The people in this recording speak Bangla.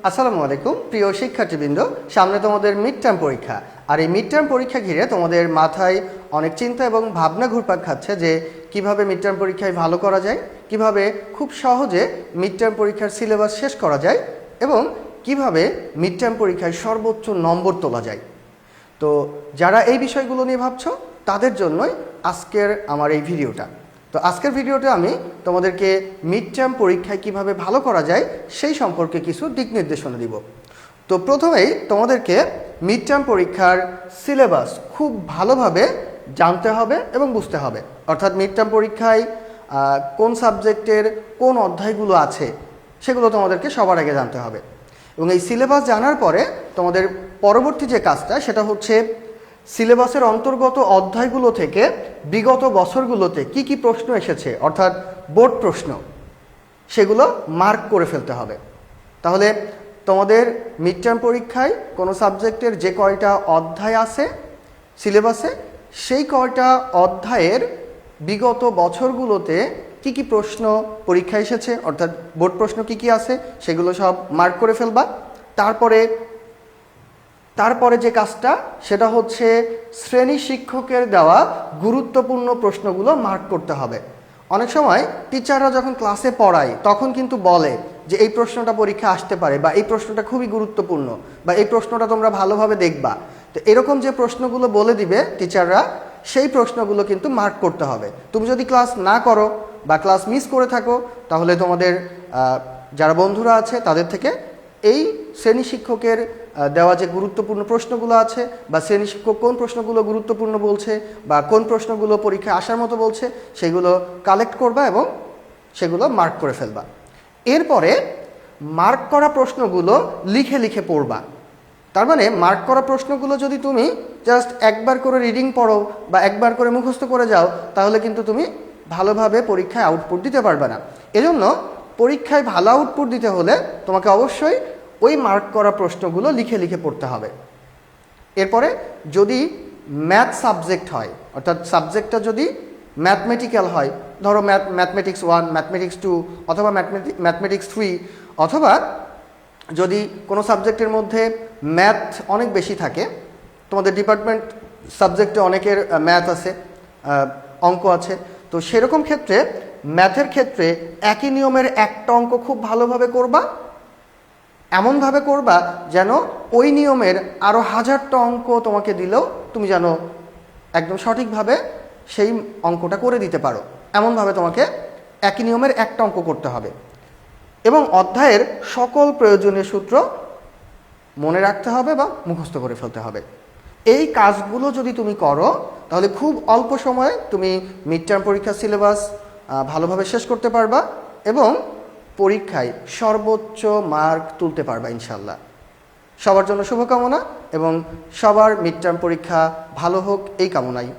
আসসালামু আলাইকুম প্রিয় শিক্ষার্থীবৃন্দ। সামনে তোমাদের মিড টার্ম পরীক্ষা, আর এই মিড টার্ম পরীক্ষা ঘিরে তোমাদের মাথায় অনেক চিন্তা এবং ভাবনা ঘুরপাক খাচ্ছে যে কিভাবে মিড টার্ম পরীক্ষায় ভালো করা যায়, কিভাবে খুব সহজে মিড টার্ম পরীক্ষার সিলেবাস শেষ করা যায় এবং কিভাবে মিড টার্ম পরীক্ষায় সর্বোচ্চ নম্বর তোলা যায়। তো যারা এই বিষয়গুলো নিয়ে ভাবছো তাদের জন্যই আজকের আমার এই ভিডিওটা। তো আজকের ভিডিওতে আমি তোমাদেরকে মিড টার্ম পরীক্ষায় কিভাবে ভালো করা যায় সেই সম্পর্কে কিছু দিক নির্দেশনা দিব। তো প্রথমেই তোমাদেরকে মিড টার্ম পরীক্ষার সিলেবাস খুব ভালোভাবে জানতে হবে এবং বুঝতে হবে। অর্থাৎ মিড টার্ম পরীক্ষায় কোন সাবজেক্টের কোন অধ্যায়গুলো আছে সেগুলো তোমাদেরকে সবার আগে জানতে হবে। এবং এই সিলেবাস জানার পরে তোমাদের পরবর্তী যে কাজটা সেটা হচ্ছে সিলেবাসের অন্তর্গত অধ্যায়গুলো থেকে বিগত বছরগুলোতে কি কি প্রশ্ন এসেছে, অর্থাৎ বোর্ড প্রশ্ন, সেগুলো মার্ক করে ফেলতে হবে। তাহলে তোমাদের মিড টার্ম পরীক্ষায় কোনো সাবজেক্টের যে কয়টা অধ্যায় আছে সিলেবাসে, সেই কয়টা অধ্যায়ের বিগত বছরগুলোতে কি কি প্রশ্ন পরীক্ষায় এসেছে, অর্থাৎ বোর্ড প্রশ্ন কি কি আছে সেগুলো সব মার্ক করে ফেলবা। তারপরে যে কাজটা সেটা হচ্ছে শ্রেণী শিক্ষকের দেওয়া গুরুত্বপূর্ণ প্রশ্নগুলো মার্ক করতে হবে। অনেক সময় টিচাররা যখন ক্লাসে পড়ায় তখন কিন্তু বলে যে এই প্রশ্নটা পরীক্ষা আসতে পারে, বা এই প্রশ্নটা খুবই গুরুত্বপূর্ণ, বা এই প্রশ্নটা তোমরা ভালোভাবে দেখবা। তো এরকম যে প্রশ্নগুলো বলে দিবে টিচাররা, সেই প্রশ্নগুলো কিন্তু মার্ক করতে হবে। তুমি যদি ক্লাস না করো বা ক্লাস মিস করে থাকো, তাহলে তোমাদের যারা বন্ধুরা আছে তাদের থেকে এই শ্রেণী শিক্ষকের দেওয়া যে গুরুত্বপূর্ণ প্রশ্নগুলো আছে, বা শ্রেণী শিক্ষক কোন প্রশ্নগুলো গুরুত্বপূর্ণ বলছে বা কোন প্রশ্নগুলো পরীক্ষায় আসার মতো বলছে, সেগুলো কালেক্ট করবা এবং সেগুলো মার্ক করে ফেলবা। এরপরে মার্ক করা প্রশ্নগুলো লিখে লিখে পড়বা। তার মানে মার্ক করা প্রশ্নগুলো যদি তুমি জাস্ট একবার করে রিডিং পড়ো বা একবার করে মুখস্থ করে যাও, তাহলে কিন্তু তুমি ভালোভাবে পরীক্ষায় আউটপুট দিতে পারবে না। এজন্য পরীক্ষায় ভালো আউটপুট দিতে হলে তোমাকে অবশ্যই ওই মার্ক করা প্রশ্নগুলো লিখে লিখে পড়তে হবে। এরপরে যদি ম্যাথ সাবজেক্ট হয়, অর্থাৎ সাবজেক্টটা যদি ম্যাথমেটিক্যাল হয়, ধরো ম্যাথমেটিক্স 1, ম্যাথমেটিক্স 2 অথবা ম্যাথমেটিক্স 3, অথবা যদি কোনো সাবজেক্টের মধ্যে ম্যাথ অনেক বেশি থাকে, তোমাদের ডিপার্টমেন্ট সাবজেক্টে অনেকের ম্যাথ আছে, অঙ্ক আছে, তো সেরকম ক্ষেত্রে ম্যাথের ক্ষেত্রে একই নিয়মের একটা অঙ্ক খুব ভালোভাবে করবা, এমনভাবে করবা যেন ওই নিয়মের আরও 1000টা অঙ্ক তোমাকে দিলেও তুমি যেন একদম সঠিকভাবে সেই অঙ্কটা করে দিতে পারো। এমনভাবে তোমাকে একই নিয়মের একটা অঙ্ক করতে হবে এবং অধ্যায়ের সকল প্রয়োজনীয় সূত্র মনে রাখতে হবে বা মুখস্থ করে ফেলতে হবে। এই কাজগুলো যদি তুমি করো তাহলে খুব অল্প সময়ে তুমি মিড টার্ম পরীক্ষার সিলেবাস ভালোভাবে শেষ করতে পারবা এবং পরীক্ষায় সর্বোচ্চ মার্ক তুলতে পারবা ইনশাল্লাহ। সবার জন্য শুভকামনা এবং সবার মিড টার্ম পরীক্ষা ভালো হোক এই কামনাই।